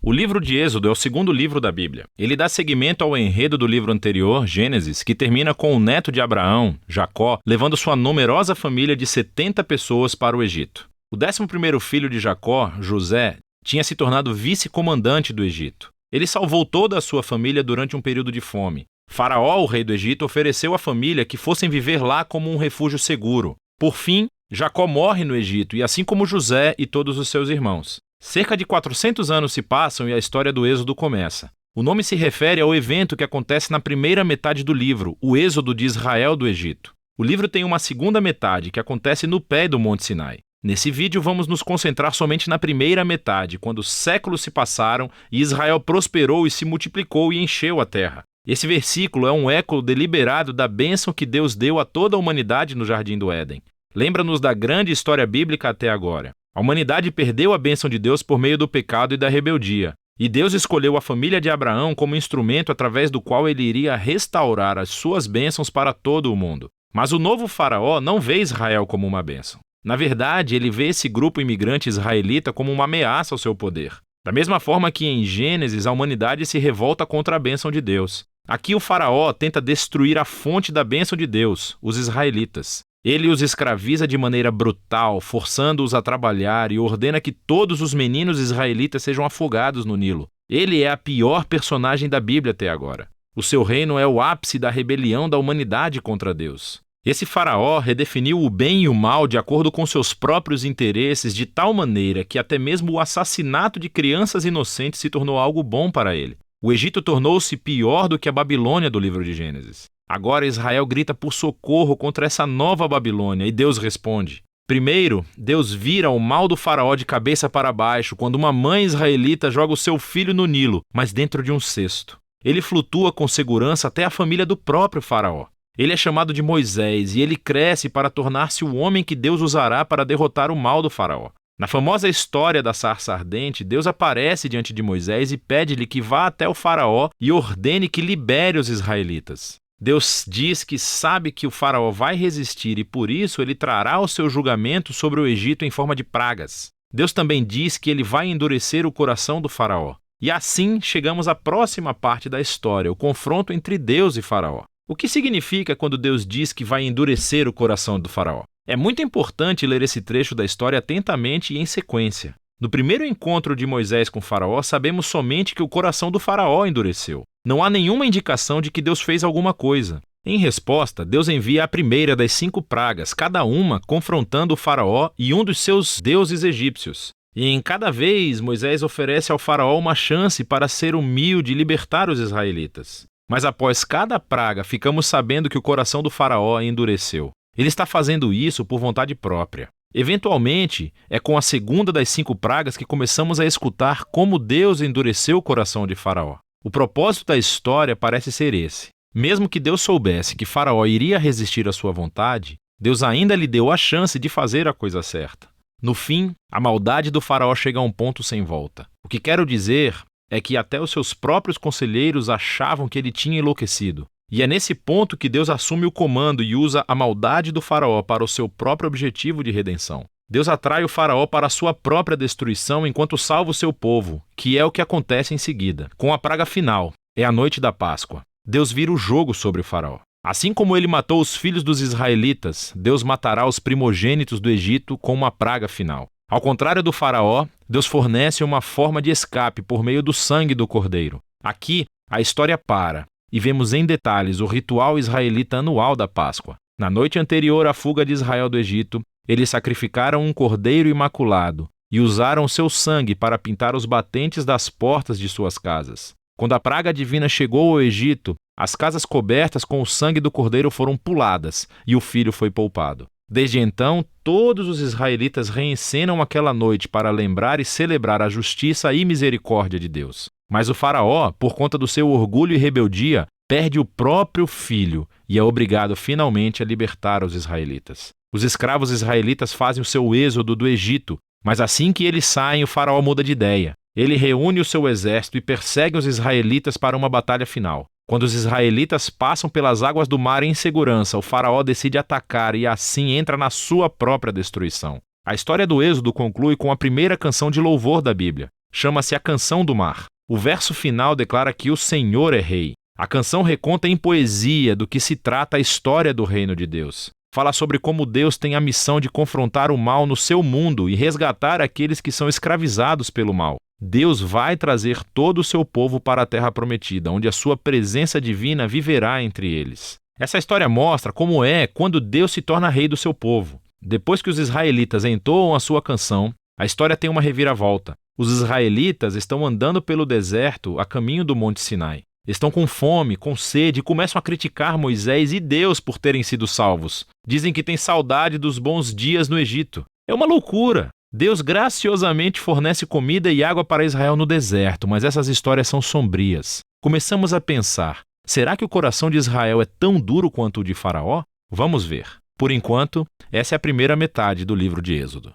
O livro de Êxodo é o segundo livro da Bíblia. Ele dá seguimento ao enredo do livro anterior, Gênesis, que termina com o neto de Abraão, Jacó, levando sua numerosa família de 70 pessoas para o Egito. O 11º filho de Jacó, José, tinha se tornado vice-comandante do Egito. Ele salvou toda a sua família durante um período de fome. Faraó, o rei do Egito, ofereceu à família que fossem viver lá como um refúgio seguro. Por fim, Jacó morre no Egito, e assim como José e todos os seus irmãos. Cerca de 400 anos se passam e a história do Êxodo começa. O nome se refere ao evento que acontece na primeira metade do livro, o Êxodo de Israel do Egito. O livro tem uma segunda metade, que acontece no pé do Monte Sinai. Nesse vídeo vamos nos concentrar somente na primeira metade, quando séculos se passaram e Israel prosperou e se multiplicou e encheu a terra. Esse versículo é um eco deliberado da bênção que Deus deu a toda a humanidade no Jardim do Éden. Lembra-nos da grande história bíblica até agora. A humanidade perdeu a bênção de Deus por meio do pecado e da rebeldia. E Deus escolheu a família de Abraão como instrumento através do qual ele iria restaurar as suas bênçãos para todo o mundo. Mas o novo faraó não vê Israel como uma bênção. Na verdade, ele vê esse grupo imigrante israelita como uma ameaça ao seu poder. Da mesma forma que em Gênesis a humanidade se revolta contra a bênção de Deus. Aqui o faraó tenta destruir a fonte da bênção de Deus, os israelitas. Ele os escraviza de maneira brutal, forçando-os a trabalhar e ordena que todos os meninos israelitas sejam afogados no Nilo. Ele é a pior personagem da Bíblia até agora. O seu reino é o ápice da rebelião da humanidade contra Deus. Esse faraó redefiniu o bem e o mal de acordo com seus próprios interesses de tal maneira que até mesmo o assassinato de crianças inocentes se tornou algo bom para ele. O Egito tornou-se pior do que a Babilônia do livro de Gênesis. Agora Israel grita por socorro contra essa nova Babilônia e Deus responde. Primeiro, Deus vira o mal do faraó de cabeça para baixo quando uma mãe israelita joga o seu filho no Nilo, mas dentro de um cesto. Ele flutua com segurança até a família do próprio faraó. Ele é chamado de Moisés e ele cresce para tornar-se o homem que Deus usará para derrotar o mal do faraó. Na famosa história da sarça ardente, Deus aparece diante de Moisés e pede-lhe que vá até o faraó e ordene que libere os israelitas. Deus diz que sabe que o faraó vai resistir e por isso ele trará o seu julgamento sobre o Egito em forma de pragas. Deus também diz que ele vai endurecer o coração do faraó. E assim chegamos à próxima parte da história, o confronto entre Deus e faraó. O que significa quando Deus diz que vai endurecer o coração do faraó? É muito importante ler esse trecho da história atentamente e em sequência. No primeiro encontro de Moisés com Faraó, sabemos somente que o coração do Faraó endureceu. Não há nenhuma indicação de que Deus fez alguma coisa. Em resposta, Deus envia a primeira das 5 pragas, cada uma confrontando o Faraó e um dos seus deuses egípcios. E em cada vez, Moisés oferece ao Faraó uma chance para ser humilde e libertar os israelitas. Mas após cada praga, ficamos sabendo que o coração do Faraó endureceu. Ele está fazendo isso por vontade própria. Eventualmente, é com a segunda das 5 pragas que começamos a escutar como Deus endureceu o coração de Faraó. O propósito da história parece ser esse. Mesmo que Deus soubesse que Faraó iria resistir à sua vontade, Deus ainda lhe deu a chance de fazer a coisa certa. No fim, a maldade do Faraó chega a um ponto sem volta. O que quero dizer é que até os seus próprios conselheiros achavam que ele tinha enlouquecido. E é nesse ponto que Deus assume o comando e usa a maldade do faraó para o seu próprio objetivo de redenção. Deus atrai o faraó para a sua própria destruição enquanto salva o seu povo, que é o que acontece em seguida. Com a praga final, é a noite da Páscoa. Deus vira o jogo sobre o faraó. Assim como ele matou os filhos dos israelitas, Deus matará os primogênitos do Egito com uma praga final. Ao contrário do faraó, Deus fornece uma forma de escape por meio do sangue do cordeiro. Aqui, a história para. E vemos em detalhes o ritual israelita anual da Páscoa. Na noite anterior à fuga de Israel do Egito, eles sacrificaram um cordeiro imaculado e usaram seu sangue para pintar os batentes das portas de suas casas. Quando a praga divina chegou ao Egito, as casas cobertas com o sangue do cordeiro foram puladas e o filho foi poupado. Desde então, todos os israelitas reencenam aquela noite para lembrar e celebrar a justiça e misericórdia de Deus. Mas o faraó, por conta do seu orgulho e rebeldia, perde o próprio filho e é obrigado finalmente a libertar os israelitas. Os escravos israelitas fazem o seu êxodo do Egito, mas assim que eles saem, o faraó muda de ideia. Ele reúne o seu exército e persegue os israelitas para uma batalha final. Quando os israelitas passam pelas águas do mar em segurança, o faraó decide atacar e assim entra na sua própria destruição. A história do Êxodo conclui com a primeira canção de louvor da Bíblia. Chama-se A Canção do Mar. O verso final declara que o Senhor é rei. A canção reconta em poesia do que se trata a história do reino de Deus. Fala sobre como Deus tem a missão de confrontar o mal no seu mundo e resgatar aqueles que são escravizados pelo mal. Deus vai trazer todo o seu povo para a terra prometida, onde a sua presença divina viverá entre eles. Essa história mostra como é quando Deus se torna rei do seu povo. Depois que os israelitas entoam a sua canção, a história tem uma reviravolta. Os israelitas estão andando pelo deserto a caminho do Monte Sinai. Estão com fome, com sede e começam a criticar Moisés e Deus por terem sido salvos. Dizem que têm saudade dos bons dias no Egito. É uma loucura! Deus graciosamente fornece comida e água para Israel no deserto, mas essas histórias são sombrias. Começamos a pensar, será que o coração de Israel é tão duro quanto o de Faraó? Vamos ver. Por enquanto, essa é a primeira metade do livro de Êxodo.